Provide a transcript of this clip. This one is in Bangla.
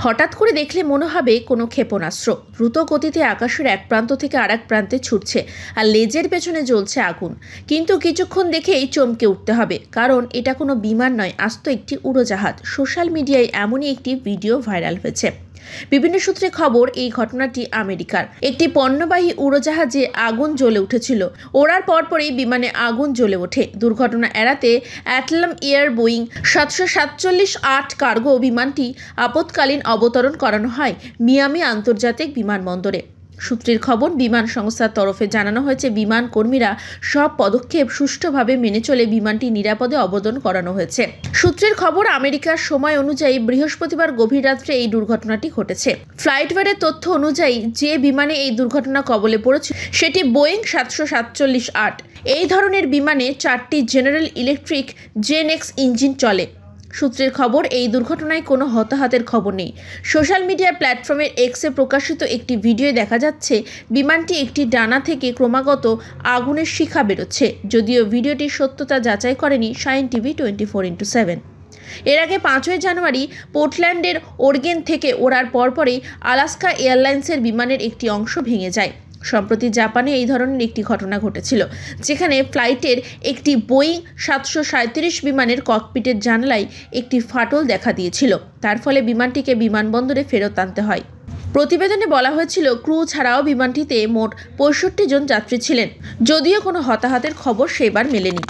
হঠাৎ করে দেখলে মনে হবে কোনো ক্ষেপণাস্ত্র দ্রুত গতিতে আকাশের এক প্রান্ত থেকে আরেক প্রান্তে ছুটছে আর লেজের পেছনে জ্বলছে আগুন। কিন্তু কিছুক্ষণ দেখেই চমকে উঠতে হবে, কারণ এটা কোনো বিমান নয়, আস্ত একটি উড়োজাহাজ। সোশ্যাল মিডিয়ায় এমনই একটি ভিডিও ভাইরাল হয়েছে। বিভিন্ন সূত্রে খবর, এই ঘটনাটি আমেরিকার একটি পণ্যবাহী উড়োজাহাজে আগুন জ্বলে উঠেছিল। ওড়ার পরপরই বিমানে আগুন জ্বলে ওঠে। দুর্ঘটনা এড়াতে অ্যাটলাম এয়ার বোয়িং 747-8 কার্গো বিমানটি আপৎকালীন অবতরণ করানো হয় মিয়ামি আন্তর্জাতিক বিমানবন্দরে। সূত্রের খবর, বিমান সংস্থার তরফে জানানো হয়েছে, বিমান কর্মীরা সব পদক্ষেপ সুষ্ঠুভাবে মেনে চলে বিমানটি নিরাপদে অবতরণ করানো হয়েছে। সূত্রের খবর, আমেরিকার সময় অনুযায়ী বৃহস্পতিবার গভীর রাত্রে এই দুর্ঘটনাটি ঘটেছে। ফ্লাইটওয়ের তথ্য অনুযায়ী যে বিমানে এই দুর্ঘটনা কবলে পড়েছে সেটি বোয়িং 747-8। এই ধরনের বিমানে 4টি জেনারেল ইলেকট্রিক জেন-এক্স ইঞ্জিন চলে। সূত্রের খবর, এই দুর্ঘটনায় কোনো হতাহতের খবর নেই। সোশ্যাল মিডিয়া প্ল্যাটফর্মের এক্সে প্রকাশিত একটি ভিডিওয়ে দেখা যাচ্ছে বিমানটি একটি ডানা থেকে ক্রমাগত আগুনের শিখা বেরোচ্ছে। যদিও ভিডিওটির সত্যতা যাচাই করেনি সায়েন টিভি 24x7। এর আগে 5ই জানুয়ারি পোর্টল্যান্ডের ওরেগন থেকে ওড়ার পরপরই আলাস্কা এয়ারলাইন্সের বিমানের একটি অংশ ভেঙে যায়। সম্প্রতি জাপানে এই ধরনের একটি ঘটনা ঘটেছিল, যেখানে ফ্লাইটের একটি বোয়িং 737 বিমানের ককপিটের জানালায় একটি ফাটল দেখা দিয়েছিল। তার ফলে বিমানটিকে বিমানবন্দরে ফেরত আনতে হয়। প্রতিবেদনে বলা হয়েছিল, ক্রু ছাড়াও বিমানটিতে মোট 65 জন যাত্রী ছিলেন, যদিও কোনো হতাহতের খবর সেবার মেলেনি।